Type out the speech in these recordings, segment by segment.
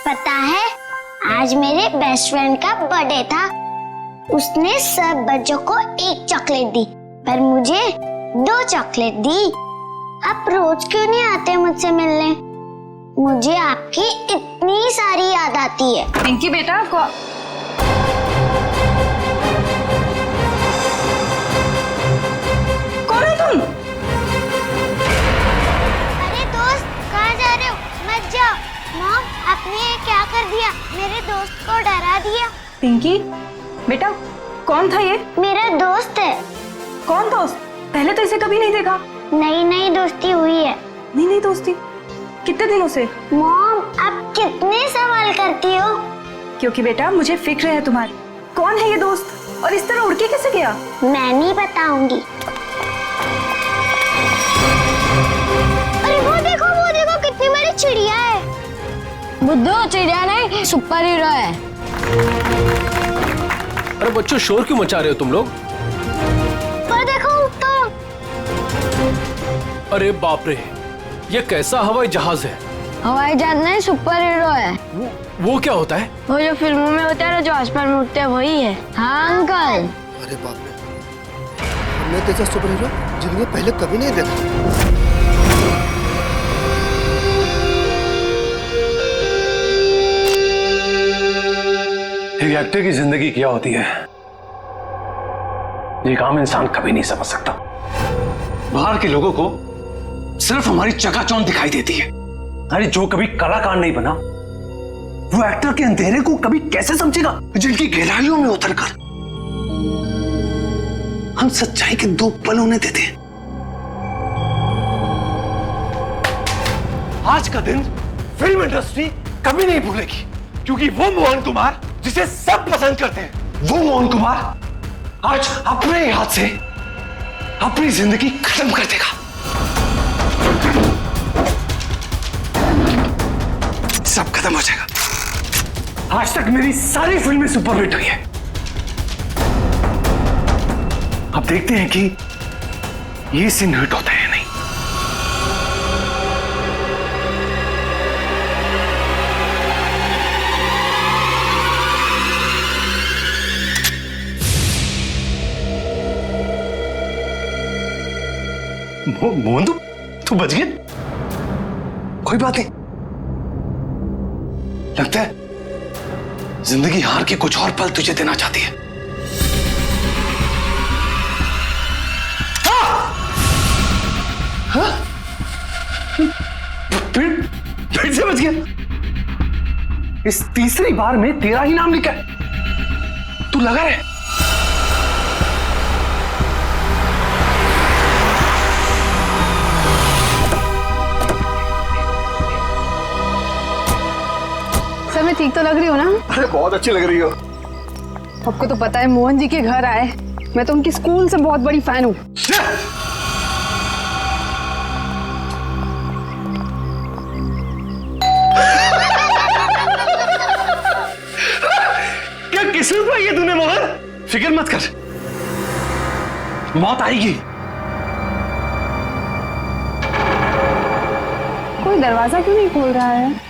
पता है, आज मेरे बेस्ट फ्रेंड का बर्थडे था। उसने सब बच्चों को एक चॉकलेट दी, पर मुझे 2 चॉकलेट दी। आप रोज क्यों नहीं आते मुझसे मिलने? मुझे आपकी इतनी सारी याद आती है। पिंकी बेटा कौन है तुम? अरे दोस्त, कहाँ जा रहे हो? मत जाओ। मॉम, आपने ये क्या कर दिया? मेरे दोस्त को डरा दिया। पिंकी बेटा, कौन था ये? मेरा दोस्त है। कौन दोस्त? पहले तो इसे कभी नहीं देखा। नई नई दोस्ती हुई है। नहीं दोस्ती, कितने दिनों से? मॉम, आप कितने सवाल करती हो? क्योंकि बेटा मुझे फिक्र है तुम्हारी। कौन है ये दोस्त और इस तरह उड़ के कैसे गया? मैं नहीं बताऊंगी। अरे वो देखो कितनी बड़ी चिड़िया है। बुद्धू, चिड़िया नहीं, सुपर हीरो है। अरे बच्चों, शोर क्यों मचा रहे हो तुम लोग? पर देखो तो। अरे बाप रे, ये कैसा हवाई जहाज है? हवाई जहाज नहीं, सुपर हीरो है। वो क्या होता है? वो जो फिल्मों में होता है ना, जो आसमान में उड़ते हैं, वही है। हाँ अंकल। अरे बाप रे, हमने तो ऐसा सुपर हीरो जिंदगी में पहले कभी नहीं देखा। एक एक्टर की जिंदगी क्या होती है, ये एक आम इंसान कभी नहीं समझ सकता। बाहर के लोगों को सिर्फ हमारी चकाचौंध दिखाई देती है। अरे जो कभी कलाकार नहीं बना, वो एक्टर के अंधेरे को कभी कैसे समझेगा? जिनकी गहराइयों में उतरकर हम सच्चाई के 2 पल उन्हें देते हैं। आज का दिन फिल्म इंडस्ट्री कभी नहीं भूलेगी, क्योंकि वो मोहन कुमार जिसे सब पसंद करते हैं, वो मोहन कुमार आज अपने हाथ से अपनी जिंदगी खत्म कर देगा। सब खत्म हो जाएगा। आज तक मेरी सारी फिल्में सुपरहिट हुई है। अब देखते हैं कि ये सीन हिट होता है या नहीं। मोहन, तू बच गया? कोई बात नहीं। लगता है जिंदगी हार के कुछ और पल तुझे देना चाहती है। हाँ? फिर से बच गया। इस तीसरी बार में तेरा ही नाम लिखा है। तू लगा रहे। सर, मैं ठीक तो लग रही हूँ ना? अरे बहुत अच्छी लग रही हो। आपको तो पता है, मोहन जी के घर आए, मैं तो उनकी स्कूल से बहुत बड़ी फैन हूँ। क्या किस्मत पाई है तूने मोहन? फिक्र मत कर, मौत आएगी। कोई दरवाजा क्यों नहीं खोल रहा है?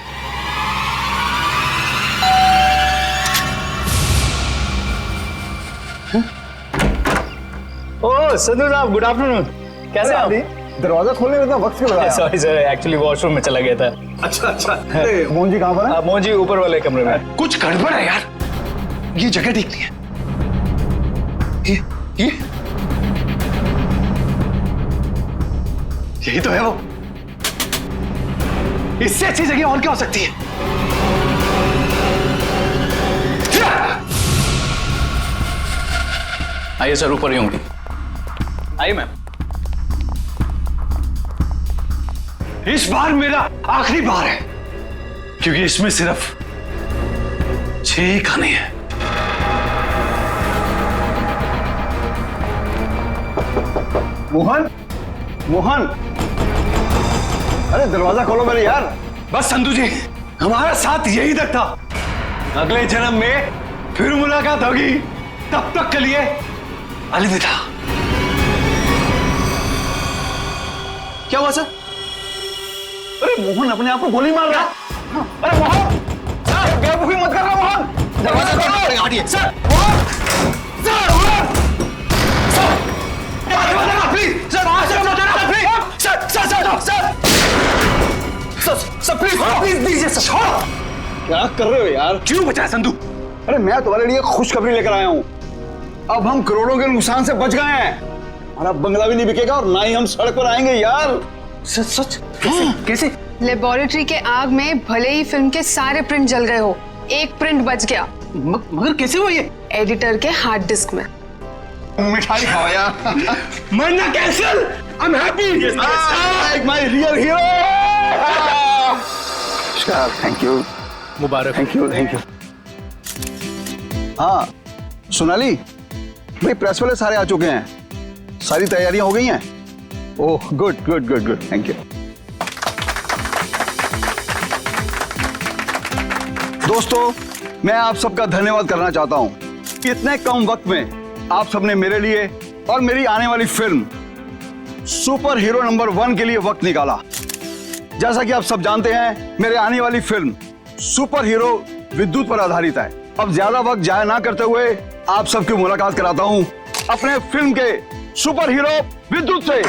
ओह संधू साहब, गुड आफ्टरनून। कैसे आप? दरवाजा खोलने में इतना वक्त क्यों लगाया? सॉरी सर, एक्चुअली वॉशरूम में चला गया था। अच्छा अच्छा। मोहन जी कहाँ पर है? मोहन जी ऊपर वाले कमरे में। कुछ गड़बड़ है यार, ये जगह ठीक नहीं है। ये यही तो है वो। इससे अच्छी जगह और क्या हो सकती है? आइए सर, ऊपर ही होंगी। आइए मैम। इस बार मेरा आखिरी बार है, क्योंकि इसमें सिर्फ 6 ही खाने हैं। मोहन, मोहन, अरे दरवाजा खोलो मेरे यार। बस संधू जी, हमारा साथ यही तक था। अगले जन्म में फिर मुलाकात होगी। तब तक के लिए अलविदा। क्या हुआ सर? अरे मोहन अपने आप को गोली मार रहा है। अरे मोहन! बेवकूफी मत करना मोहन। दरवाजा खोलो। हटिए सर। प्लीज सर प्लीज दीजिए सर। क्या कर रहे हो यार? क्यों बचाया संधू? अरे मैं तुम्हारे लिए खुशखबरी लेकर आया हूँ। अब हम करोड़ों के नुकसान से बच गए हैं। हमारा बंगला भी नहीं बिकेगा और ना ही हम सड़क पर आएंगे यार। सच सच? कैसे? लेबोरेटरी के आग में भले ही फिल्म के सारे प्रिंट जल गए हो, एक प्रिंट बच गया। मगर कैसे हुआ ये? एडिटर के हार्ड डिस्क में। मिठाई खाओ यार। मरना cancel. I am happy. My real hero. Thank you Mubarak. Thank you thank you. हाँ सोनाली भाई, प्रेस वाले सारे आ चुके हैं, सारी तैयारियां हो गई हैं। Oh good good good good, thank you. दोस्तों मैं आप सबका धन्यवाद करना चाहता हूं कि इतने कम वक्त में आप सबने मेरे लिए और मेरी आने वाली फिल्म सुपर हीरो नंबर 1 के लिए वक्त निकाला। जैसा कि आप सब जानते हैं, मेरे आने वाली फिल्म सुपर हीरो विद्युत पर आधारित है। अब ज्यादा वक्त जाया ना करते हुए आप सबकी मुलाकात कराता हूं अपने फिल्म के सुपर हीरो विद्युत से।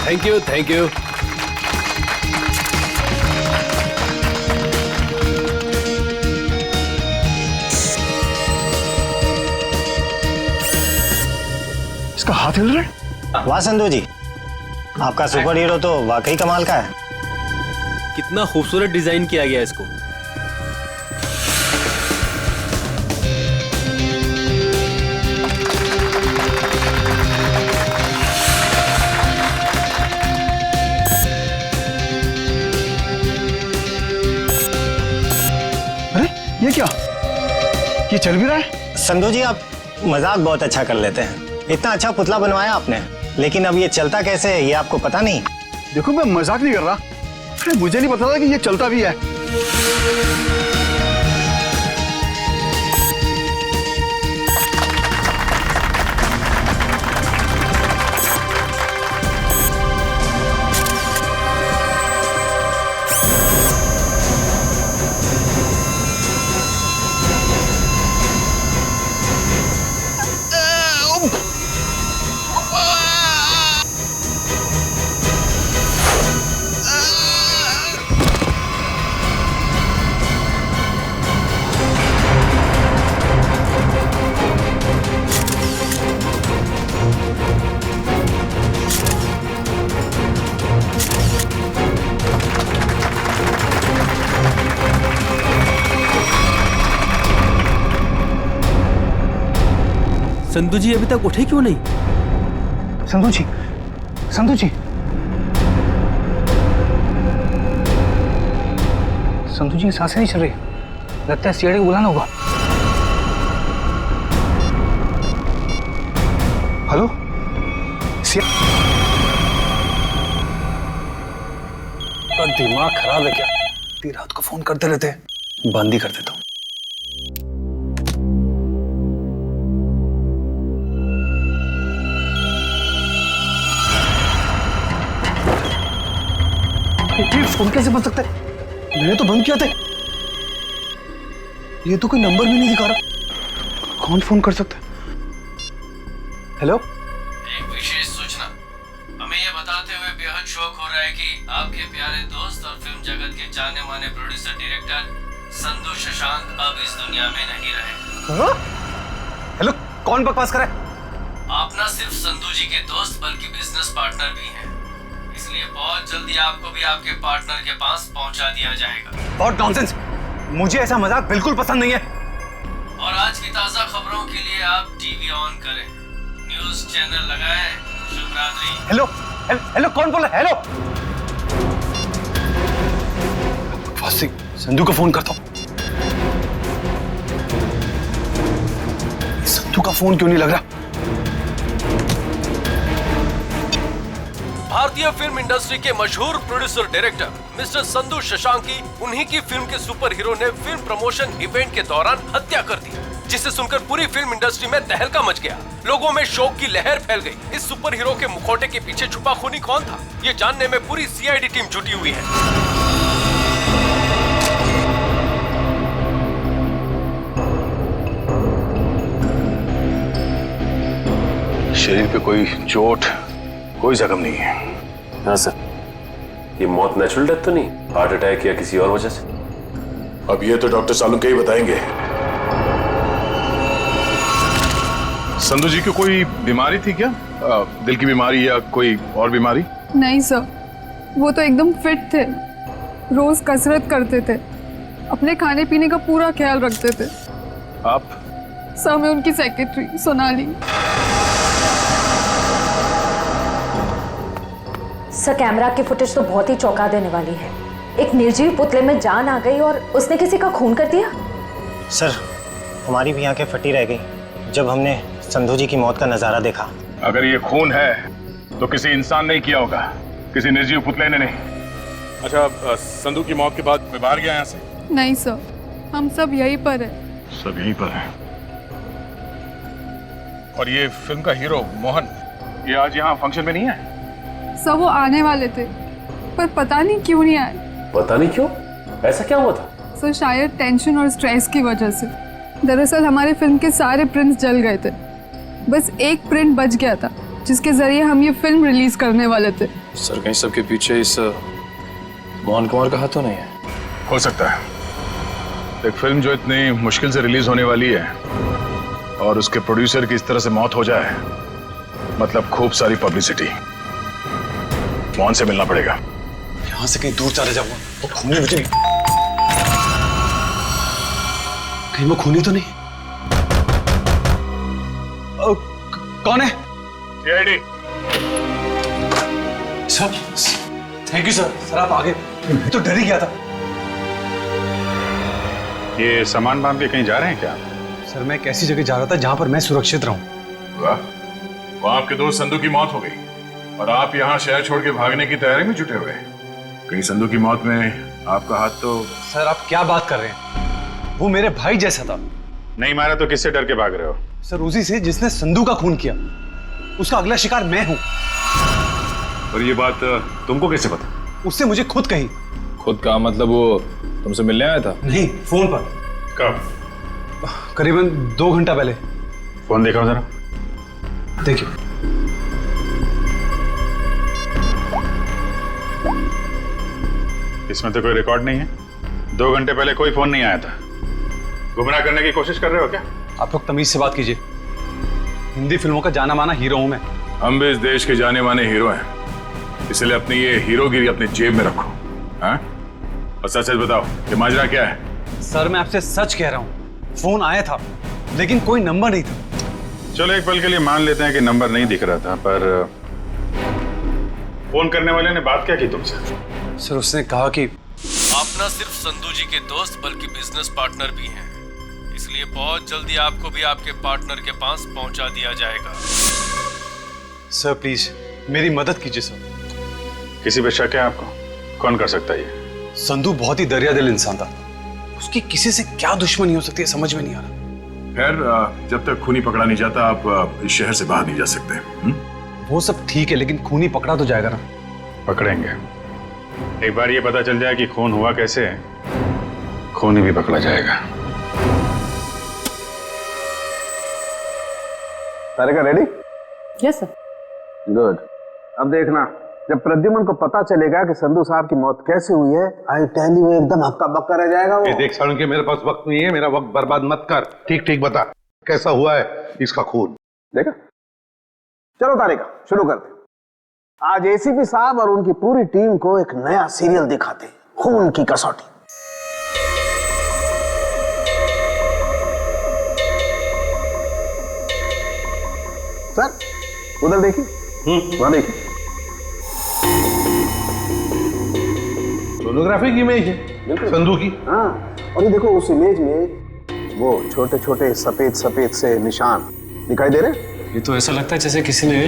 Thank you thank you. इसका हाथ हिल रहा है। वाह संधू जी, आपका सुपर हीरो तो वाकई कमाल का है। कितना खूबसूरत डिजाइन किया गया इसको। ये क्या, ये चल भी रहा है? संधू जी आप मजाक बहुत अच्छा कर लेते हैं। इतना अच्छा पुतला बनवाया आपने, लेकिन अब ये चलता कैसे है ये आपको पता नहीं? देखो मैं मजाक नहीं कर रहा, अरे मुझे नहीं पता था कि ये चलता भी है। संधू जी अभी तक उठे क्यों नहीं? संधू जी, संधू जी, संधू जी सांसें नहीं चल रही, लगता है सीआईडी को बुलाना होगा। हेलो दिमाग खराब है क्या? इतनी रात को फोन करते रहते हैं, बंद ही कर देता हूँ। फोन कैसे बंद सकता है? मैंने तो बंद किया था। ये तो कोई नंबर भी नहीं दिखा रहा, कौन फोन कर सकता है? हेलो, एक विशेष सूचना। हमें यह बताते हुए बेहद शौक हो रहा है कि आपके प्यारे दोस्त और फिल्म जगत के जाने माने प्रोड्यूसर डायरेक्टर संधू शशांक अब इस दुनिया में नहीं रहे। हेलो, कौन बकवास कर रहा है? आप न सिर्फ संधू जी के दोस्त बल्कि बिजनेस पार्टनर भी हैं, इसलिए बहुत जल्दी आपको भी आपके पार्टनर के पास पहुंचा दिया जाएगा। बहुत नॉनसेंस, मुझे ऐसा मजाक बिल्कुल पसंद नहीं है। और आज की ताजा खबरों के लिए आप टीवी ऑन करें, न्यूज चैनल लगाएं। शुभ रात्रि। हेलो हेलो, कौन बोल रहा है? हेलो, संधू को फोन करता हूँ। संधू का फोन क्यों नहीं लग रहा? भारतीय फिल्म इंडस्ट्री के मशहूर producer director mister Sandhu Shashank की उन्हीं की फिल्म के सुपर हीरो ने फिल्म प्रमोशन इवेंट के दौरान हत्या कर दी, जिसे सुनकर पूरी फिल्म इंडस्ट्री में तहलका मच गया। लोगों में शोक की लहर फैल गई। इस सुपर हीरो के मुखौटे के पीछे छुपा खूनी कौन था, ये जानने में पूरी सीआईडी टीम जुटी हुई है। शरीर पे कोई चोट, कोई जख्म नहीं है। हाँ सर, ये मौत नेचुरल डेथ तो नहीं, हार्ट अटैक या किसी और वजह से? अब ये तो डॉक्टर सालुंके ही बताएंगे। संधू जी को कोई बीमारी थी क्या? दिल की बीमारी या कोई और बीमारी? नहीं सर, वो तो एकदम फिट थे, रोज कसरत करते थे, अपने खाने पीने का पूरा ख्याल रखते थे। आप? सर मैं उनकी सेक्रेटरी सोनाली। सर कैमरा की फुटेज तो बहुत ही चौंका देने वाली है। एक निर्जीव पुतले में जान आ गई और उसने किसी का खून कर दिया। सर हमारी भी आंखें फटी रह गई जब हमने संधू जी की मौत का नजारा देखा। अगर ये खून है तो किसी इंसान ने किया होगा, किसी निर्जीव पुतले ने नहीं। अच्छा, संधू की मौत के बाद मैं बाहर गया यहाँ से? नहीं सर, हम सब यहीं पर है। सब यहीं पर है। और ये फिल्म का हीरो मोहन, ये आज यहाँ फंक्शन में नहीं है? सब वो आने वाले थे पर पता नहीं क्यों नहीं आए। पता नहीं क्यों? ऐसा क्या हुआ था? सर शायद टेंशन और स्ट्रेस की वजह से। दरअसल हमारे फिल्म के सारे प्रिंट्स जल गए थे, बस एक प्रिंट बच गया था जिसके जरिए हम ये फिल्म रिलीज करने वाले थे। सर कहीं सबके पीछे इस मोहन कुमार का हाथ तो नहीं है? हो सकता है। एक फिल्म जो इतनी मुश्किल से रिलीज होने वाली है और उसके प्रोड्यूसर की इस तरह से मौत हो जाए, मतलब खूब सारी पब्लिसिटी। मोहन से मिलना पड़ेगा। यहाँ से कहीं दूर चले जाऊंगा। वो खूनी मुझे कहीं वो खूनी तो नहीं? कौन है? CID. Sir thank you sir. Sir आप आगे, मैं तो डर ही गया था। ये सामान बांध के कहीं जा रहे हैं क्या? सर मैं एक ऐसी जगह जा रहा था जहां पर मैं सुरक्षित रहूं। वाह, वहां आपके दोस्त संधू की मौत हो गई और आप यहाँ शहर छोड़ के भागने की तैयारी में जुटे हुए। कहीं संधू की मौत में आपका हाथ तो? सर आप क्या बात कर रहे हैं? वो मेरे भाई जैसा था। नहीं मारा तो किससे डर के भाग रहे हो? सर उसी से जिसने संधू का खून किया, उसका अगला शिकार मैं हूं। और ये बात तुमको कैसे पता? उससे मुझे खुद कही। खुद का मतलब वो तुमसे मिलने आया था? नहीं, फोन पर। कब? करीबन 2 घंटा पहले। फोन देखा जरा। देखिए। इसमें तो कोई रिकॉर्ड नहीं है। 2 घंटे पहले कोई फोन नहीं आया था। गुमराह करने की कोशिश कर रहे हो क्या? आप लोग तमीज से बात कीजिए। हिंदी फिल्मों का जाना माना हीरो हूं मैं। हम भी इस देश के जाने माने हीरो हैं, इसलिए अपनी ये हीरोगिरी अपने जेब में रखो। हाँ? और सच सच बताओ कि माजरा क्या है? सर मैं आपसे सच कह रहा हूं, फोन आया था लेकिन कोई नंबर नहीं था। चलो एक पल के लिए मान लेते हैं कि नंबर नहीं दिख रहा था, पर फोन करने वाले ने बात क्या की तुमसे? सर उसने कहा कि आप न सिर्फ संधू जी के दोस्त बल्कि बिजनेस पार्टनर भी हैं, इसलिए बहुत जल्दी आपको भी आपके पार्टनर के पास पहुंचा दिया जाएगा। सर प्लीज मेरी मदद कीजिए सर। किसी पे शक है आपको? कौन कर सकता है ये? संधू बहुत ही दरियादिल इंसान था। उसकी किसी से क्या दुश्मनी हो सकती है समझ में नहीं आ रहा। खैर जब तक खूनी पकड़ा नहीं जाता आप इस शहर से बाहर नहीं जा सकते। वो सब ठीक है लेकिन खूनी पकड़ा तो जाएगा ना? पकड़ेंगे। एक बार ये पता चल जाए कि खून हुआ कैसे, खूनी भी पकड़ा जाएगा। तारिका रेडी? Yes sir. गुड। अब देखना, जब प्रद्युमन को पता चलेगा कि संधू साहब की मौत कैसे हुई है, आई टेल यू एकदम हक्का बक्का रह जाएगा वो। देख सालुंके, मेरे पास वक्त नहीं है, मेरा वक्त बर्बाद मत कर। ठीक ठीक बता कैसा हुआ है इसका खून। देखा? चलो तारिका शुरू करते। आज एसीपी साहब और उनकी पूरी टीम को एक नया सीरियल दिखाते, खून की कसौटी। सर उधर देखिए, वहां देखिए। सोनोग्राफी की इमेज है संधू की। हाँ, और ये देखो उस इमेज में वो छोटे छोटे सफेद सफेद से निशान दिखाई दे रहे हैं। ये तो ऐसा लगता है जैसे किसी ने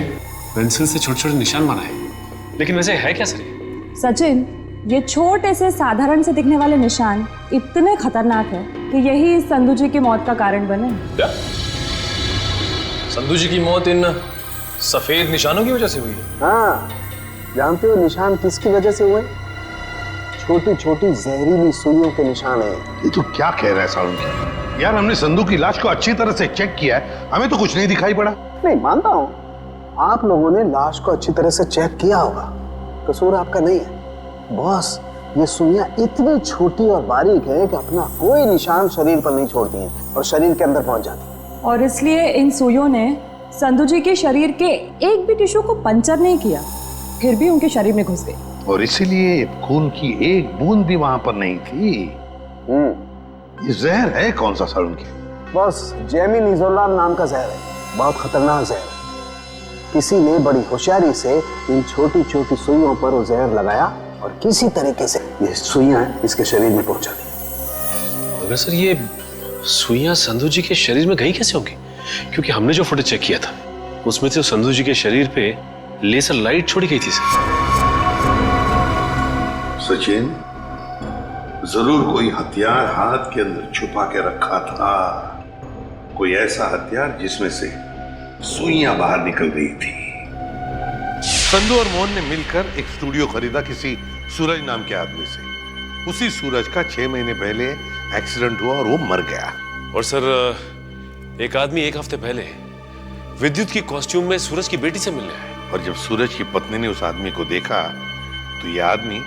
पेंसिल से छोटे छोटे निशान बनाए। लेकिन वैसे है क्या सर? सचिन, ये छोटे से साधारण से दिखने वाले निशान इतने खतरनाक है कि यही संधू जी की मौत का कारण बने। क्या? संधू जी की मौत इन सफेद निशानों की वजह से हुई है? हाँ, जानते हो निशान किसकी वजह से हुए? छोटी छोटी जहरीली सुइयों के निशान है। ये तो क्या कह रहा है सारुण? यार हमने संधू की लाश को अच्छी तरह से चेक किया है, हमें तो कुछ नहीं दिखाई पड़ा। नहीं मानता हूँ, आप लोगों ने लाश को अच्छी तरह से चेक किया होगा, कसूर आपका नहीं है। बॉस, ये सुइयां इतनी छोटी और बारीक है कि अपना कोई निशान शरीर पर नहीं छोड़ती हैं और शरीर के अंदर पहुंच जाती हैं। और इसलिए इन सुइयों ने संधू जी के शरीर के एक भी टिश्यू को पंचर नहीं किया, फिर भी उनके शरीर में घुस गए। और इसीलिए खून की एक बूंद भी वहां पर नहीं थी। ये जहर है कौन सा सारुण की? बॉस, जेमिनिजोलाम नाम का जहर है, बहुत खतरनाक जहर है। किसी ने बड़ी होशियारी से इन छोटी छोटी सुइयों पर वो जहर लगाया और किसी तरीके से ये सुइयां इसके शरीर में पहुंचा दी। मगर सर ये सुइयां संधू जी के शरीर में गई कैसे होंगी? क्योंकि हमने जो फोटो चेक किया था उसमें तो संधू जी के शरीर पे लेजर लाइट छोड़ी गई थी सर। सचिन, जरूर कोई हथियार हाथ के अंदर छुपा के रखा था, कोई ऐसा हथियार जिसमें से सुइयां बाहर निकल गई थी। संधू और मोहन ने मिलकर एक स्टूडियो खरीदा किसी सूरज नाम के आदमी से। उसी सूरज का 6 महीने पहले एक्सीडेंट हुआ और वो मर गया। और सर एक आदमी 1 हफ्ते पहले विद्युत की कॉस्ट्यूम में सूरज की बेटी से मिलने आया। और जब सूरज की पत्नी ने उस आदमी को देखा तो ये आदमी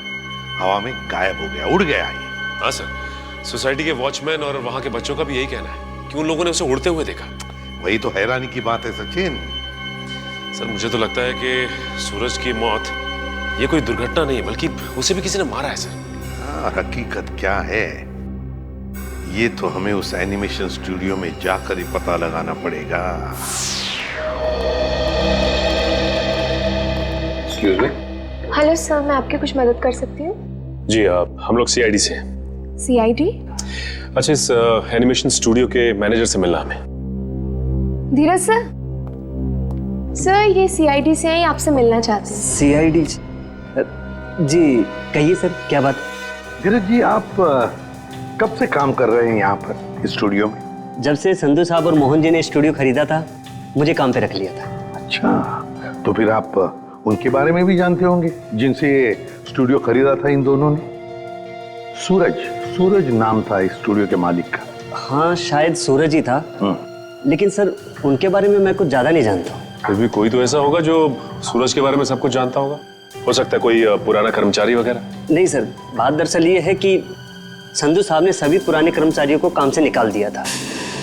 हवा में गायब हो गया, उड़ गया। हाँ सर, सोसाइटी के वॉचमैन और वहां के बच्चों का भी यही कहना है कि उन लोगों ने उसे उड़ते हुए देखा। वही तो हैरानी की बात है सचिन। सर मुझे तो लगता है कि सूरज की मौत ये कोई दुर्घटना नहीं है, बल्कि उसे भी किसी ने मारा है सर। हाँ, हकीकत क्या है ये तो हमें उस एनिमेशन स्टूडियो में जाकर ही पता लगाना पड़ेगा। Excuse me. हेलो सर, मैं आपकी कुछ मदद कर सकती हूँ? जी हम लोग सीआईडी से हैं। सीआईडी? अच्छा, इस एनिमेशन स्टूडियो के मैनेजर से मिलना हमें। धीरज सर? सर ये सीआईडी से हैं, आपसे मिलना चाहते हैं। सीआईडी? जी कहिए सर, क्या बात? धीरज जी, आप कब से काम कर रहे हैं यहाँ पर स्टूडियो में? जब से संधू साहब और मोहन जी ने स्टूडियो खरीदा था, मुझे काम पे रख लिया था। अच्छा, तो फिर आप उनके बारे में भी जानते होंगे जिनसे स्टूडियो खरीदा था इन दोनों ने? सूरज नाम था इस स्टूडियो के मालिक का। हाँ, शायद सूरज ही था, लेकिन सर उनके बारे में मैं कुछ ज्यादा नहीं जानता हूँ। फिर भी कोई तो ऐसा होगा जो सूरज के बारे में सब कुछ जानता होगा। हो सकता है कोई पुराना कर्मचारी वगैरह। नहीं सर, बात दरअसल ये है कि संधू साहब ने सभी पुराने कर्मचारियों को काम से निकाल दिया था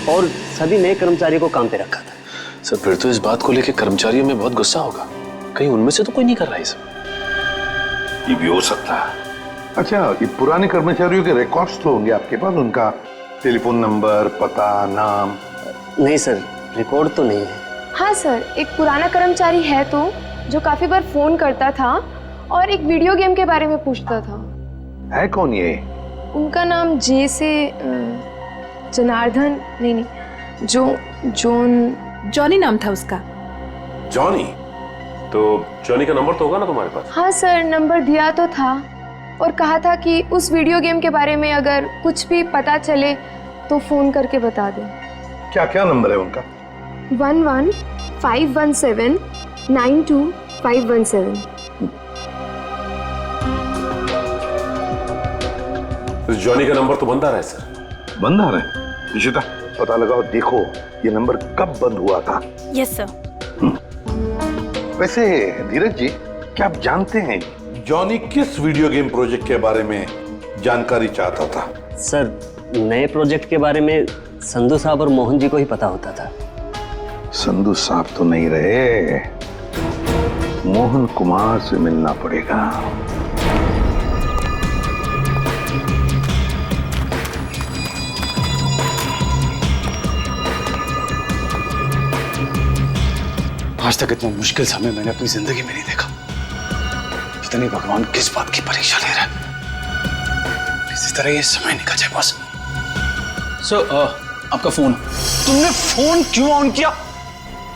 और सभी नए कर्मचारियों को काम पे रखा था। सर फिर तो इस बात को लेकर कर्मचारियों में बहुत गुस्सा होगा, कहीं उनमें से तो कोई नहीं कर रहा है सब। ये भी हो सकता है। अच्छा, ये पुराने कर्मचारियों के रिकॉर्ड्स तो होंगे आपके पास, उनका टेलीफोन नंबर, पता, नाम? नहीं सर, रिकॉर्ड तो नहीं है। हाँ सर, एक पुराना कर्मचारी है तो जो काफी बार फोन करता था और एक वीडियो गेम के बारे में पूछता था। है कौन ये? उनका नाम जे से जनार्दन नहीं, जॉनी नाम था उसका। जॉनी? तो जॉनी का नंबर तो होगा ना तुम्हारे पास? हाँ सर, नंबर दिया तो था और कहा था कि उस वीडियो गेम के बारे में अगर कुछ भी पता चले तो फोन करके बता दें। क्या क्या नंबर है उनका? 11-517-92517। जॉनी का नंबर तो बंद आ रहा है सर। बंद आ रहा है? निशिता, पता लगाओ, देखो ये नंबर कब बंद हुआ था। Yes sir. वैसे धीरज जी, क्या आप जानते हैं जॉनी किस वीडियो गेम प्रोजेक्ट के बारे में जानकारी चाहता था? सर नए प्रोजेक्ट के बारे में संधू साहब और मोहन जी को ही पता होता था। संधू साहब तो नहीं रहे, मोहन कुमार से मिलना पड़ेगा। आज तक इतना मुश्किल समय मैंने अपनी जिंदगी में नहीं देखा। पता नहीं भगवान किस बात की परीक्षा ले रहा है। इसी तरह ये समय निकल जाए बस। सर आपका फोन। तुमने फोन क्यों ऑन किया?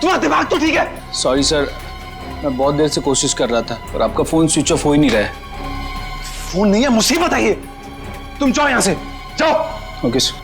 तुम्हारा दिमाग तो ठीक है? सॉरी सर, मैं बहुत देर से कोशिश कर रहा था और आपका फोन स्विच ऑफ हो ही नहीं रहा है। फोन नहीं है, मुसीबत है ये। तुम जाओ यहां से, जाओ। Okay sir.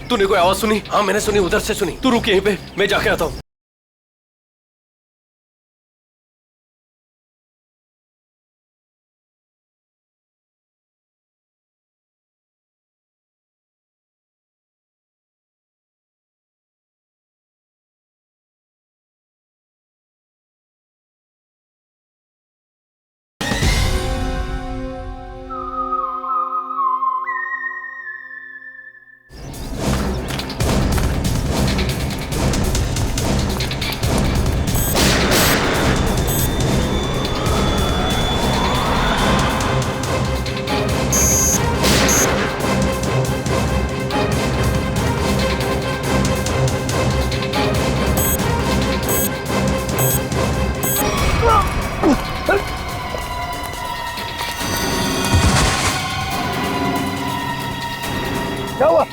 तूने कोई आवाज सुनी? हाँ मैंने सुनी, उधर से सुनी। तू रुक यहीं पे, मैं जाके आता हूँ। क्या हुआ?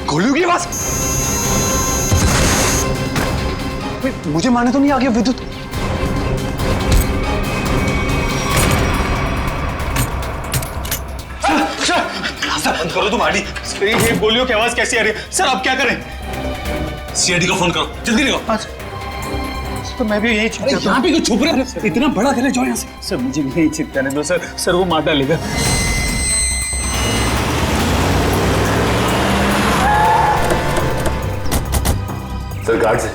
गोलियों की आवाज। मुझे मारने तो नहीं आ गया विद्युत? सर बंद करो तुम आड़ी। ये गोलियों की आवाज कैसी आ रही है? सर आप क्या करें? सीआईडी को फोन करो, जल्दी निकलो। तो मैं भी यही छिप यहाँ पे क्यों छुप रहे हो? इतना बड़ा घर है, जाओ यहाँ से। सर मुझे भी यही छिप जाने दो सर। सर वो मार डालेगा। सर गार्ड से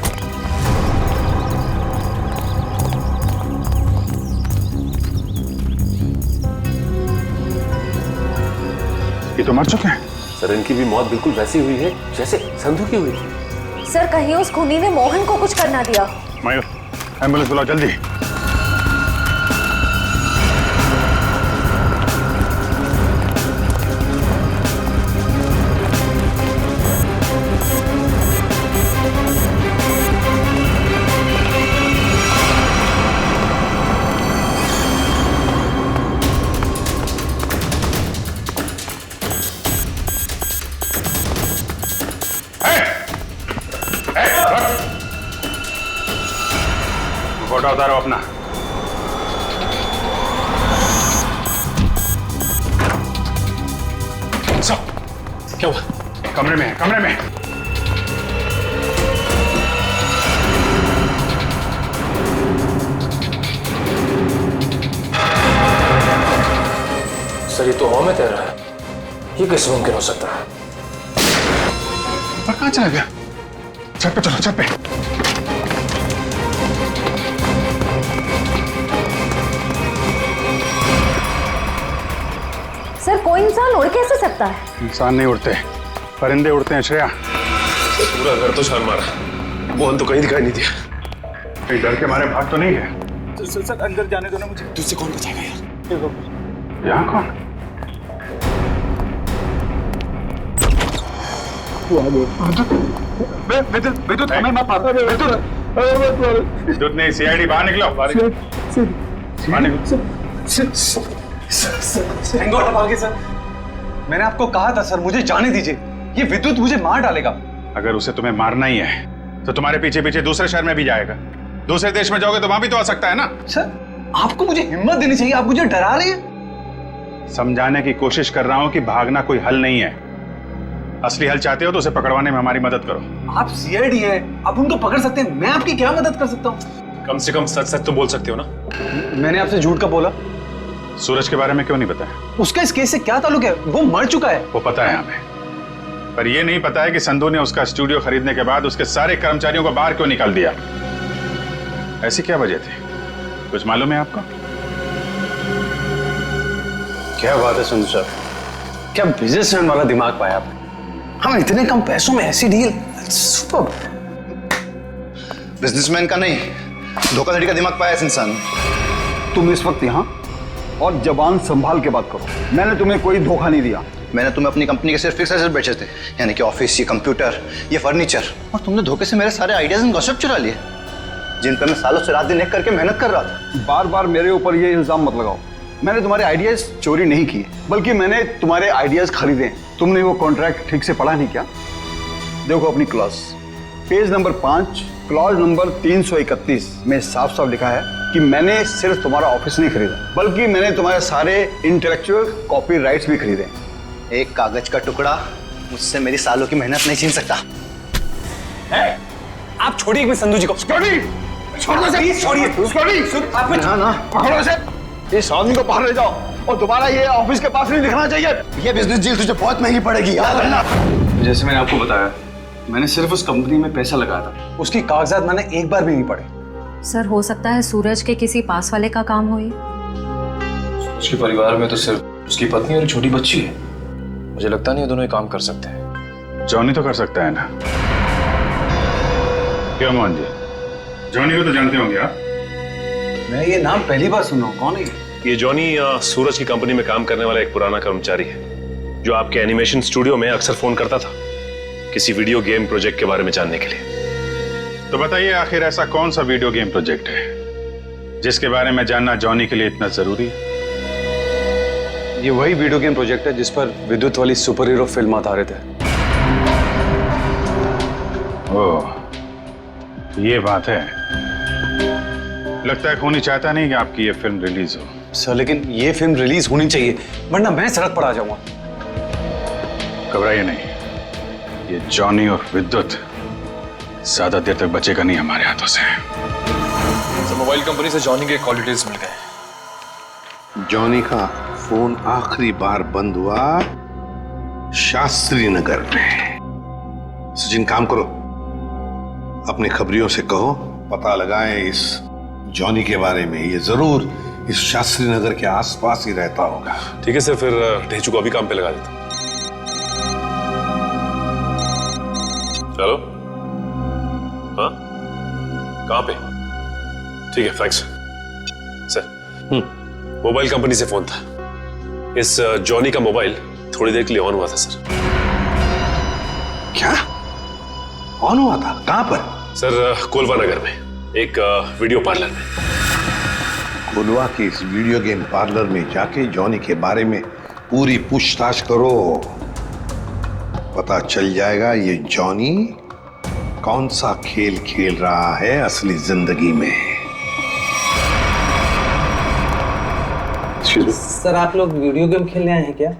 ये तो मर चुके हैं। सर इनकी भी मौत बिल्कुल वैसी हुई है जैसे संधू की हुई थी। सर कहीं उस खूनी ने मोहन को कुछ करना दिया। मयूर एम्बुलेंस बुलाओ जल्दी। फोटो उतारो अपना। क्या हुआ? कमरे में है, कमरे में। सर ये तो हवा में तैर रहा है, ये कैसे मुमकिन हो सकता है? पर कहाँ चला गया? छत पे चलो, छत पे। सर कोई इंसान उड़ कैसे सकता है? इंसान नहीं उड़ते, परिंदे उड़ते हैं श्रेया। पूरा घर तो छान मारा, मोहन तो कहीं दिखाई नहीं दिया। कहीं डर के मारे भाग तो नहीं है? सर अंदर जाने दो ना मुझे। तुझसे कौन बचाएगा यार? यहाँ कौन? विद्युत हमें मत मारो। विद्युत नहीं, सीआईडी बाहर निकलो। बाहर निकलो। थैंक गॉड आप आ गए सर। मैंने आपको कहा था सर मुझे जाने दीजिए, ये विद्युत मुझे मार डालेगा। अगर उसे तुम्हें मारना ही है तो तुम्हारे पीछे पीछे दूसरे शहर में भी जाएगा। दूसरे देश में जाओगे तो वहां भी तो आ सकता है ना। सर आपको मुझे हिम्मत देनी चाहिए, आप मुझे डरा रहे हैं। समझाने की कोशिश कर रहा हूं कि भागना कोई हल नहीं है। असली हल चाहते हो तो उसे पकड़वाने में हमारी मदद करो। आप सीआईडी है, आप उनको पकड़ सकते हैं, मैं आपकी क्या मदद कर सकता हूँ? कम से कम सच सच तो बोल सकते हो ना। मैंने आपसे झूठ का बोला? सूरज के बारे में क्यों नहीं बताया? उसका इस केस से क्या ताल्लुक है? वो मर चुका है। वो पता है हमें, पर यह नहीं पता है कि संधू ने उसका स्टूडियो खरीदने के बाद उसके सारे कर्मचारियों को बाहर क्यों निकाल दिया। ऐसी क्या वजह थी, कुछ मालूम है आपको? क्या बात है संधू सर, क्या बिजनेसमैन वाला दिमाग पाया आपने। हम इतने कम पैसों में ऐसी डील, सुपर। बिजनेसमैन का नहीं, धोखाधड़ी का दिमाग पाया इस इंसान ने। तुम इस वक्त यहाँ और जबान संभाल के बात करो। मैंने तुम्हें कोई धोखा नहीं दिया। मैंने तुम्हें अपनी कंपनी के सिर्फ फिक्स एसेट बेचे थे, यानी कि ऑफिस, ये कंप्यूटर, ये फर्नीचर, और तुमने धोखे से मेरे सारे आइडियाज एंड गॉसिप चुरा लिए, जिन पर मैं सालों से रात दिन एक करके मेहनत कर रहा था। बार बार मेरे ऊपर ये इल्जाम मत लगाओ। मैंने तुम्हारे आइडियाज चोरी नहीं किए, बल्कि मैंने तुम्हारे आइडियाज खरीदे। तुमने वो कॉन्ट्रैक्ट ठीक से पढ़ा नहीं क्या? देखो अपनी clause, page number 5, clause number 331 में साफ साफ लिखा है कि मैंने सिर्फ तुम्हारा ऑफिस नहीं खरीदा, बल्कि मैंने तुम्हारे सारे इंटेलेक्चुअल कॉपीराइट्स भी खरीदे। एक कागज का टुकड़ा मुझसे मेरी सालों की मेहनत नहीं छीन सकता। आप छोड़िए एक संधू जी को। छोड़िए पकड़ो इसे। इस आदमी को बाहर ले जाओ और दोबारा ये ऑफिस के पास नहीं दिखना चाहिए। ये बिजनेस डील तुझे बहुत महंगी पड़ेगी, याद रखना। जैसे मैंने आपको बताया, मैंने सिर्फ उस कंपनी में पैसा लगाया था, उसकी कागजात मैंने एक बार भी नहीं पढ़े। सर हो सकता है सूरज के किसी पास वाले का काम हो ये। उसके परिवार में तो सिर्फ उसकी पत्नी और छोटी बच्ची है। मुझे लगता नहीं ये दोनों ये काम कर सकते हैं। जॉनी तो कर सकता है ना? क्या मोहन जी, जॉनी को तो जानते होंगे आप? मैं ये नाम पहली बार सुन रहा हूँ, कौन है ये जॉनी सूरज की कंपनी में काम करने वाला एक पुराना कर्मचारी है, जो आपके एनिमेशन स्टूडियो में अक्सर फोन करता था किसी वीडियो गेम प्रोजेक्ट के बारे में जानने के लिए। तो बताइए, आखिर ऐसा कौन सा वीडियो गेम प्रोजेक्ट है जिसके बारे में जानना जॉनी के लिए इतना जरूरी है? ये वही वीडियो गेम प्रोजेक्ट है जिस पर विद्युत वाली सुपर हीरो फिल्म आधारित है। ओह, ये बात है। लगता है खूनी चाहता नहीं कि आपकी ये फिल्म रिलीज हो। सर लेकिन ये फिल्म रिलीज होनी चाहिए, वरना मैं सड़क पर आ जाऊंगा। घबराइए नहीं, ये जॉनी और विद्युत ज्यादा देर तक बचेगा नहीं हमारे हाथों से। मोबाइल कंपनी से जॉनी के कॉल डिटेल्स मिल गए। जॉनी का फोन आखिरी बार बंद हुआ शास्त्री नगर में। सचिन, काम करो, अपने खबरियों से कहो पता लगाएं इस जॉनी के बारे में। ये जरूर इस शास्त्री नगर के आसपास ही रहता होगा। ठीक है सर, फिर ढेचू को अभी काम पे लगा देता हूं। हेलो, हाँ, कहाँ पे? ठीक है, थैंक्स सर। मोबाइल कंपनी से फोन था। इस जॉनी का मोबाइल थोड़ी देर के लिए ऑन हुआ था सर। क्या ऑन हुआ था? कहां पर? सर कोलवा नगर में एक वीडियो पार्लर में। कोलवा के इस वीडियो गेम पार्लर में जाके जॉनी के बारे में पूरी पूछताछ करो। पता चल जाएगा ये जॉनी कौन सा खेल खेल रहा है असली जिंदगी में। सर आप लोग वीडियो गेम खेलने आए हैं क्या?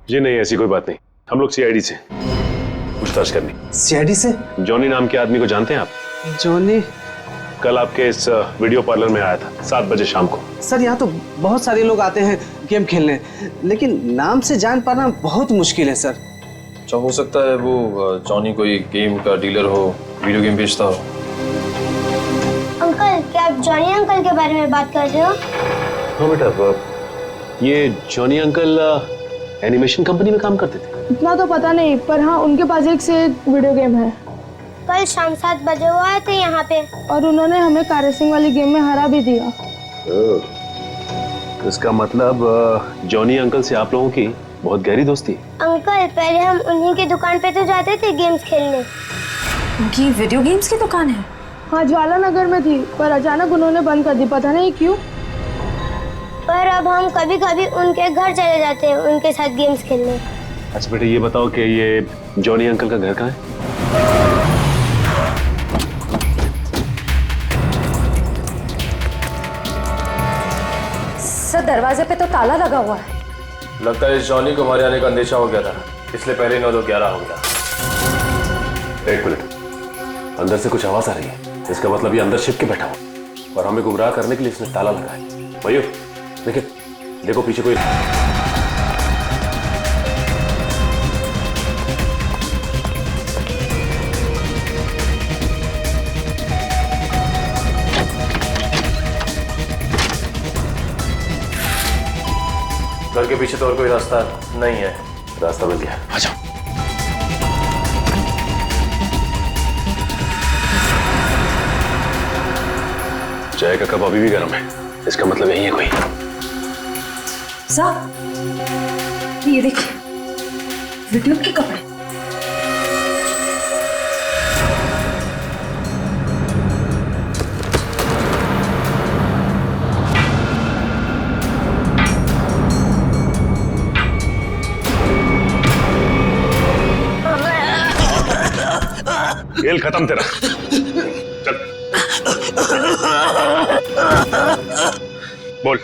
जी नहीं, ऐसी कोई बात नहीं। हम लोग सीआईडी से पूछताछ करनी। सीआईडी से? जॉनी नाम के आदमी को जानते हैं आप? जॉनी कल आपके इस वीडियो पार्लर में आया था 7 बजे शाम को। सर यहाँ तो बहुत सारे लोग आते हैं गेम खेलने, लेकिन नाम से जान पाना बहुत मुश्किल है सर। अच्छा, हो सकता है वो जॉनी कोई गेम का डीलर हो, वीडियो गेम बेचता हो। अंकल, क्या आप जॉनी अंकल के बारे में बात कर रहे हो? हाँ बेटा, ये जॉनी अंकल एनिमेशन कंपनी में काम करते थे। इतना तो पता नहीं, पर हाँ उनके पास एक से एक वीडियो गेम है। कल शाम 7 बजे वो आए थे यहाँ पे और उन्होंने हमें कार रेसिंग वाली गेम में हरा भी दिया। इसका मतलब जॉनी अंकल से आप लोगों की बहुत गहरी दोस्ती। अंकल, पहले हम उन्हीं की दुकान पे तो जाते थे गेम्स खेलने। उनकी वीडियो गेम्स की दुकान है? हाँ, ज्वाला नगर में थी, पर अचानक उन्होंने बंद कर दी, पता नहीं क्यों। पर अब हम कभी कभी उनके घर चले जाते हैं उनके साथ गेम्स खेलने। अच्छा बेटे, ये बताओ कि ये जॉनी अंकल का घर कहाँ है? सर दरवाजे पे तो ताला लगा हुआ है। लगता है इस जॉनी को हमारे आने का अंदेशा हो गया था, इसलिए पहले 9-2-11 हो गया। एक मिनट, अंदर से कुछ आवाज आ रही है। इसका मतलब ये अंदर छिप के बैठा हुआ और हमें गुमराह करने के लिए इसने ताला लगाया। भाइयों देखिए, देखो पीछे कोई। घर के पीछे तो और कोई रास्ता नहीं है। रास्ता मिल गया, आ जाओ। चाय का कप अभी भी गर्म है, इसका मतलब यही है कोई। साहब ये देखिए विद्युत के कपड़े। खेल खत्म तेरा, चल बोल,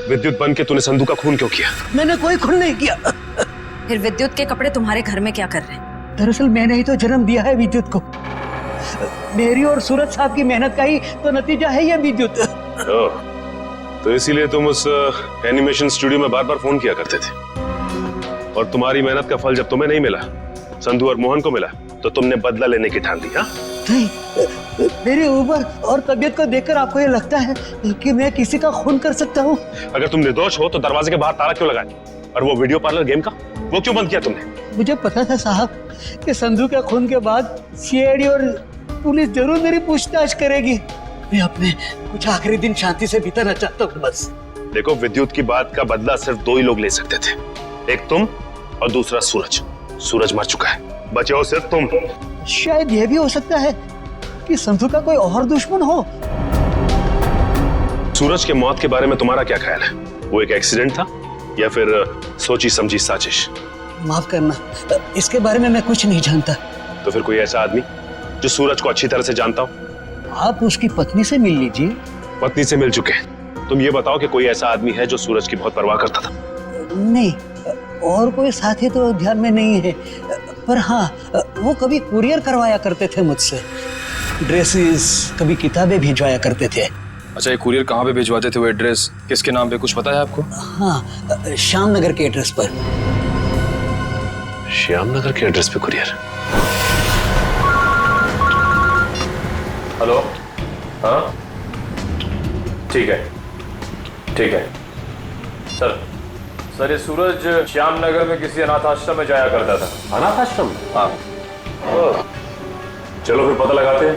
विद्युत बन के तूने संधू का खून क्यों किया? मैंने कोई खून नहीं किया। फिर विद्युत के कपड़े तुम्हारे घर में क्या कर रहे हैं? दरअसल मैंने ही तो जन्म दिया है विद्युत को। मेरी और सूरज साहब की मेहनत का ही तो नतीजा है ये विद्युत। तो इसीलिए तुम उस एनिमेशन स्टूडियो में बार बार फोन किया करते थे, और तुम्हारी मेहनत का फल जब तुम्हें नहीं मिला, संधू और मोहन को मिला, तो तुमने बदला लेने की ठान ली। हाँ नहीं, मेरी उम्र और तबीयत को देखकर आपको ये लगता है कि मैं किसी का खून कर सकता हूँ? अगर तुम निर्दोष हो तो दरवाजे के बाहर ताला क्यों लगाया? और वो वीडियो पार्लर गेम का वो क्यों बंद किया तुमने? मुझे पता था साहब कि संधू के खून के बाद सीआईडी और पुलिस जरूर मेरी पूछताछ करेगी। मैं अपने कुछ आखिरी दिन शांति से बिताना चाहता हूँ बस। देखो, विद्युत की बात का बदला सिर्फ दो ही लोग ले सकते थे, एक तुम और दूसरा सूरज। सूरज मर चुका है, बचे हो सिर्फ तुम। शायद यह भी हो सकता है कि संधू का कोई और दुश्मन हो। सूरज के मौत के बारे में तुम्हारा क्या ख्याल है? वो एक एक्सीडेंट था या फिर सोची समझी साजिश? माफ करना, इसके बारे में मैं कुछ नहीं जानता। तो फिर कोई ऐसा आदमी जो सूरज को अच्छी तरह से जानता हो? आप उसकी पत्नी से मिल लीजिए। पत्नी से मिल चुके हैं, तुम ये बताओ कि कोई ऐसा आदमी है जो सूरज की बहुत परवाह करता था? नहीं, और कोई साथी तो ध्यान में नहीं है, पर हाँ, वो कभी कुरियर करवाया करते थे मुझसे, ड्रेसेस, कभी किताबें भिजवाया करते थे। अच्छा, ये कुरियर कहाँ पे भिजवाते थे? वो एड्रेस किसके नाम पे कुछ पता है आपको? हाँ, श्याम नगर के एड्रेस पर। श्याम नगर के एड्रेस पे कुरियर? हेलो, हाँ ठीक है, ठीक है सर। सर, ये सूरज श्याम नगर में किसी अनाथ आश्रम में जाया करता था। अनाथ आश्रम? हाँ। चलो फिर पता लगाते हैं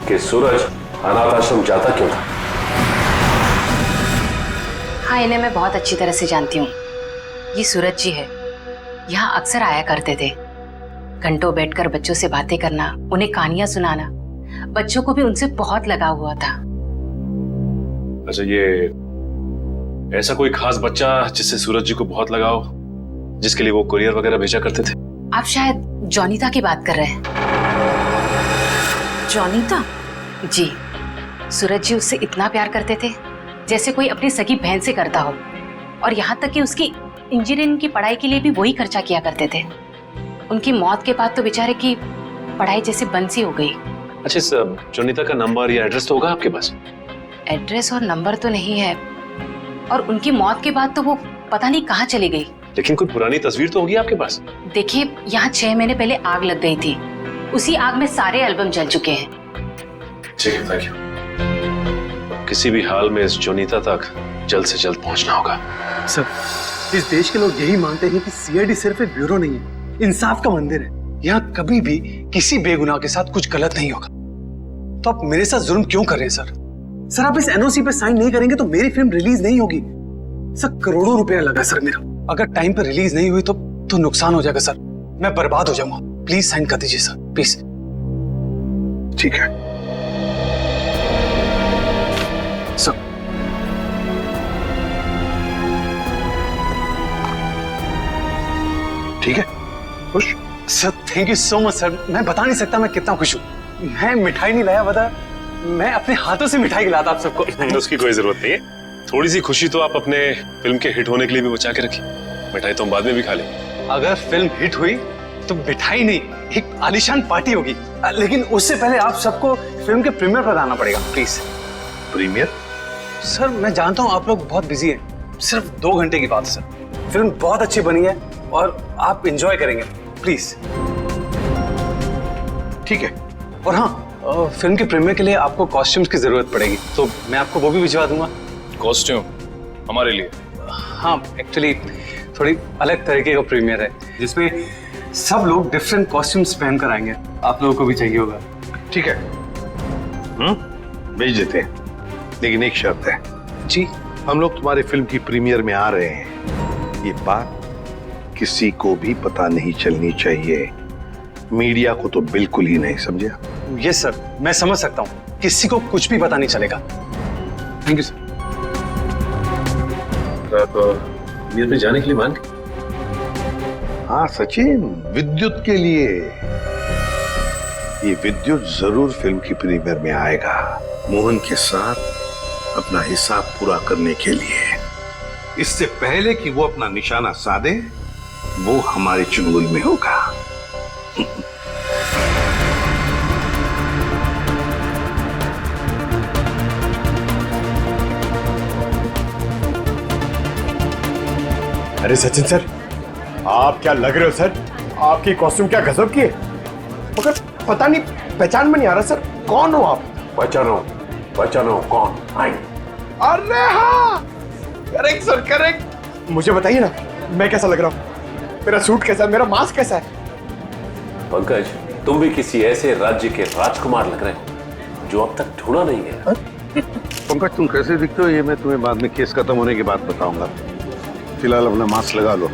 कि सूरज अनाथ आश्रम जाता क्यों था। हाँ, इन्हें मैं बहुत अच्छी तरह से जानती हूँ। ये सूरज जी है, यहाँ अक्सर आया करते थे। घंटों बैठकर बच्चों से बातें करना, उन्हें कहानियां सुनाना, बच्चों को भी उनसे बहुत लगाव हुआ था। अच्छा, ये ऐसा कोई खास बच्चा जिससे सूरज जी को बहुत लगाव, जिसके लिए वो कुरियर वगैरह भेजा करते थे? आप शायद जॉनीता की बात कर रहे हैं। जॉनीता? जी, सूरज जी उससे इतना प्यार करते थे जैसे कोई अपनी सगी बहन से करता हो, और यहाँ तक कि उसकी इंजीनियरिंग की पढ़ाई के लिए भी वही खर्चा किया करते थे। उनकी मौत के बाद तो बेचारे की पढ़ाई जैसे बंद सी हो गई। अच्छा, इस जॉनीता का नंबर या एड्रेस तो होगा आपके पास? एड्रेस और नंबर तो नहीं है, और उनकी मौत के बाद तो वो पता नहीं कहाँ चली गई। लेकिन कोई पुरानी तस्वीर तो होगी आपके पास? देखिए, यहाँ 6 महीने पहले आग लग गई थी, उसी आग में सारे एल्बम जल चुके हैं। ठीक है, थैंक यू। किसी भी हाल में इस जॉनीता तक जल्द से जल्द पहुंचना होगा। सर, इस देश के लोग यही मानते हैं कि सीआईडी सिर्फ एक ब्यूरो नहीं है, इंसाफ का मंदिर है। यहाँ कभी भी किसी बेगुनाह के साथ कुछ गलत नहीं होगा। तो आप मेरे साथ जुल्म क्यों कर रहे हैं सर? सर, आप इस एनओसी पे साइन नहीं करेंगे तो मेरी फिल्म रिलीज नहीं होगी। सर, करोड़ों रुपया लगा सर मेरा। अगर टाइम पर रिलीज नहीं हुई तो नुकसान हो जाएगा सर, मैं बर्बाद हो जाऊंगा। प्लीज साइन कर दीजिए सर, प्लीज। ठीक है सर। ठीक है, खुश? Sir, thank you so much sir. मैं बता नहीं सकता मैं कितना खुश हूँ। मैं मिठाई नहीं लाया, बता, मैं अपने हाथों से मिठाई खिलाता आप सबको। उसकी कोई जरूरत नहीं है, थोड़ी सी खुशी तो आप अपने फिल्म के हिट होने के लिए भी बचा के रखिए। मिठाई तो हम बाद में भी खा लेंगे। अगर फिल्म हिट हुई तो मिठाई नहीं, एक आलीशान पार्टी होगी। लेकिन उससे पहले आप सबको फिल्म के प्रीमियर पर आना पड़ेगा, प्लीज। प्रीमियर? सर, मैं जानता हूँ आप लोग बहुत बिजी हैं, सिर्फ 2 घंटे की बात है सर। फिल्म बहुत अच्छी बनी है और आप एंजॉय करेंगे, प्लीज। ठीक है। और हाँ, फिल्म के प्रीमियर के लिए आपको कॉस्ट्यूम्स की जरूरत पड़ेगी, तो मैं आपको वो भी भिजवा दूंगा। कॉस्ट्यूम हमारे लिए? हाँ, एक्चुअली थोड़ी अलग तरीके का प्रीमियर है जिसमें सब लोग डिफरेंट कॉस्ट्यूम्स पहन कर आएंगे। आप लोगों को भी चाहिए होगा। ठीक है, भेज देते हैं। लेकिन एक शर्त है। जी? हम लोग तुम्हारे फिल्म की प्रीमियर में आ रहे हैं, ये बात किसी को भी पता नहीं चलनी चाहिए, मीडिया को तो बिल्कुल ही नहीं, समझे? यस सर, मैं समझ सकता हूँ, किसी को कुछ भी पता नहीं चलेगा। Thank you sir. आप मीर में जाने के लिए मान गए? हाँ सचिन, विद्युत के लिए। ये विद्युत जरूर फिल्म की प्रीमियर में आएगा, मोहन के साथ अपना हिसाब पूरा करने के लिए। इससे पहले कि वो अपना निशाना साधे, वो हमारे चुंगल में होगा। अरे सचिन सर, आप क्या लग रहे हो सर? आपकी कॉस्ट्यूम क्या गजब की है, मगर पता नहीं पहचान में नहीं आ रहा सर, कौन हो आप? पहचानो कौन? अरे हाँ, करेक्ट सर करेक्ट। मुझे बताइए ना, मैं कैसा लग रहा हूँ? मेरा सूट कैसा है, मेरा मास्क कैसा है? पंकज, तुम भी किसी ऐसे राज्य के राजकुमार लग रहे हो जो अब तक ढूंढा नहीं गया। पंकज, तुम कैसे दिखते हो ये मैं तुम्हें बाद में केस खत्म होने के बाद बताऊंगा। फिलहाल अपना मास्क लगा लो,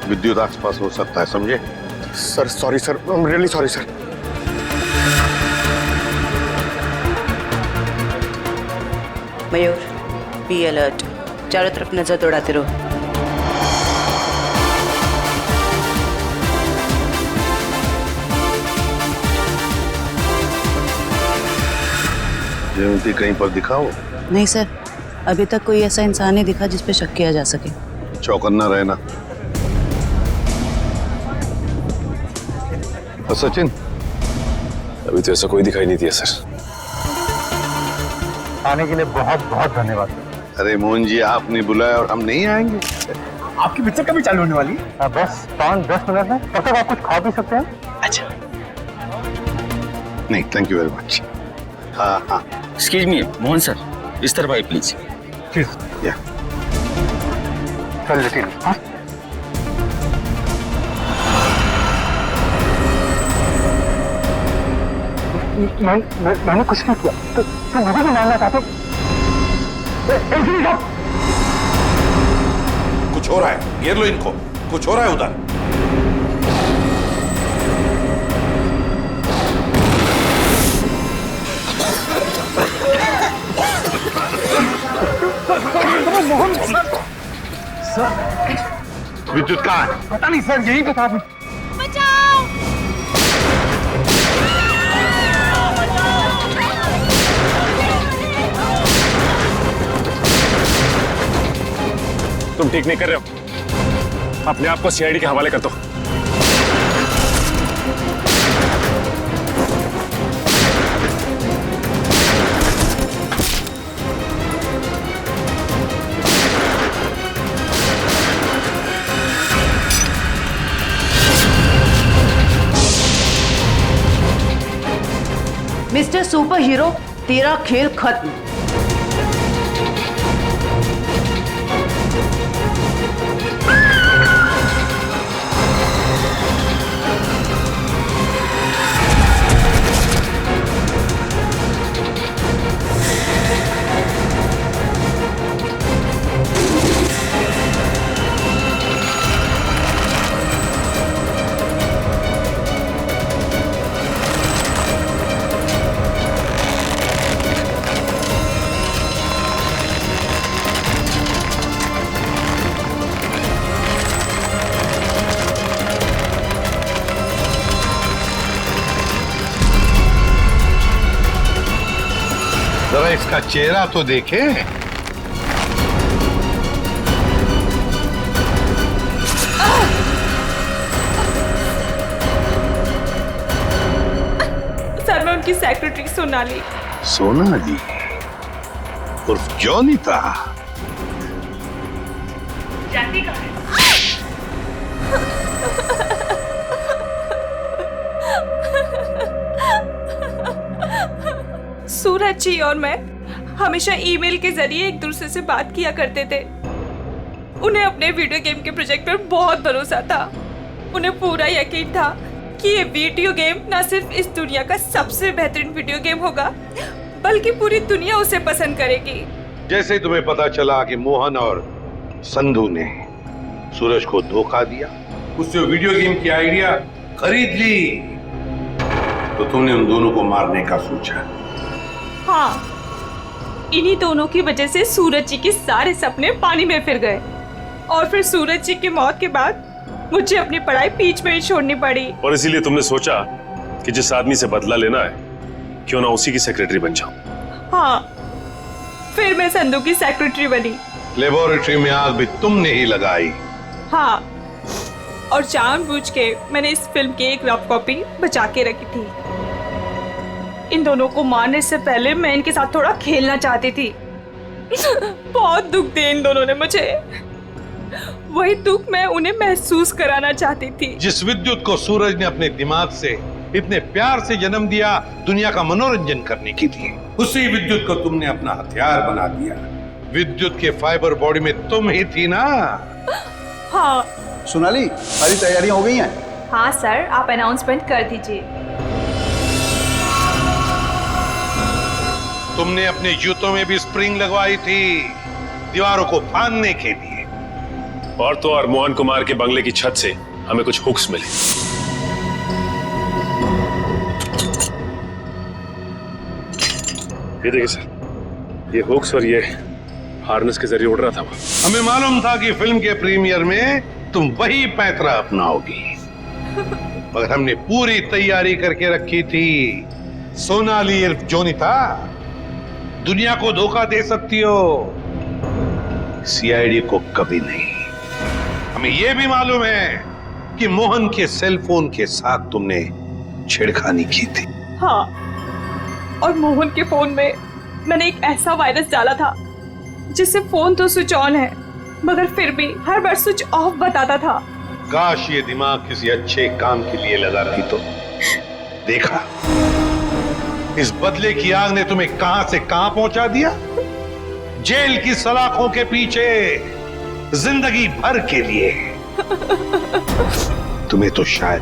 विद्युत आसपास हो सकता है, समझे? Sir sorry sir, I am really sorry sir. Mayur, be alert, चारों तरफ नजर दौड़ाते रहो। जयंती कहीं पर दिखाओ? नहीं सर, अभी तक कोई ऐसा इंसान नहीं दिखा जिस पे शक किया जा सके। चौकन्ना रहना। और सचिन? अभी तो ऐसा कोई दिखाई नहीं दिया सर। आने के लिए बहुत बहुत धन्यवाद। अरे मोहन जी, आपने बुलाया और हम नहीं आएंगे? आपकी पिक्चर कभी चालू होने वाली है? बस 5-10 मिनट में, तब तक आप कुछ खा भी सकते हैं। अच्छा। नहीं, थैंक यू वेरी मच। हाँ हाँ। एक्सक्यूज मी मोहन सर, इस तरफ आइए प्लीज। या चल लेकिन मैंने कुछ नहीं किया, तो मुझे भी मानना चाहते? कुछ हो रहा है, घेर लो इनको, कुछ हो रहा है उधर। विद्युत कहाँ है? पता नहीं सर, यही बता दो। तुम ठीक नहीं कर रहे हो, अपने आप को सीआईडी के हवाले कर दो। मिस्टर सुपर हीरो, तेरा खेल खत्म। जरा इसका चेहरा तो देखे। सर, मैं उनकी सेक्रेटरी सोनाली। सोनाली उर्फ जॉनी था। जाती कहाँ है? सूरज जी और मैं हमेशा ईमेल के जरिए एक दूसरे से बात किया करते थे। उन्हें अपने वीडियो गेम के प्रोजेक्ट पर बहुत भरोसा था। उन्हें पूरा यकीन था कि ये वीडियो गेम न सिर्फ इस दुनिया का सबसे बेहतरीन वीडियो गेम होगा, बल्कि पूरी दुनिया उसे पसंद करेगी। जैसे ही तुम्हें पता चला कि मोहन और संधू ने सूरज को धोखा दिया, उससे वीडियो गेम की आइडिया खरीद ली, तो तुमने उन दोनों को मारने का सोचा। हाँ, इन्हीं दोनों की वजह से सूरज जी के सारे सपने पानी में फिर गए और फिर सूरज जी की मौत के बाद मुझे अपनी पढ़ाई बीच में ही छोड़नी पड़ी। और इसीलिए तुमने सोचा कि जिस आदमी से बदला लेना है क्यों ना उसी की सेक्रेटरी बन जाऊं। हाँ, फिर मैं संधू की सेक्रेटरी बनी। लेबोरेटरी में आग भी तुमने ही लगाई। हाँ, और जानबूझ के मैंने इस फिल्म की एक रफ कॉपी बचा के रखी थी। इन दोनों को मारने से पहले मैं इनके साथ थोड़ा खेलना चाहती थी। बहुत दुख दिए इन दोनों ने मुझे, वही दुख मैं उन्हें महसूस कराना चाहती थी। जिस विद्युत को सूरज ने अपने दिमाग से इतने प्यार से जन्म दिया दुनिया का मनोरंजन करने के लिए, उसी विद्युत को तुमने अपना हथियार बना दिया। विद्युत के फाइबर बॉडी में तुम ही थी ना? हाँ। सोनाली, सारी तैयारियां हो गई हैं? हाँ सर, आप अनाउंसमेंट कर दीजिए। तुमने अपने जूतों में भी स्प्रिंग लगवाई थी दीवारों को फाड़ने के लिए। और तो और मोहन कुमार के बंगले की छत से हमें कुछ हुक्स मिले। ये देखिए सर, ये हुक्स और ये हार्नेस के जरिए उड़ रहा था वो। हमें मालूम था कि फिल्म के प्रीमियर में तुम वही पैंतरा अपनाओगी, मगर हमने पूरी तैयारी करके रखी थी। सोनाली इर्फ जोनीता, दुनिया को धोखा दे सकती हो, सीआईडी को कभी नहीं। हमें यह भी मालूम है कि मोहन के सेल फोन के साथ तुमने छेड़खानी की थी। हाँ, और मोहन के फोन में मैंने एक ऐसा वायरस डाला था जिससे फोन तो स्विच ऑन है मगर फिर भी हर बार स्विच ऑफ बताता था। काश ये दिमाग किसी अच्छे काम के लिए लगाती तो। देखा, इस बदले की आग ने तुम्हें कहां से कहां पहुंचा दिया। जेल की सलाखों के पीछे जिंदगी भर के लिए। तुम्हें तो शायद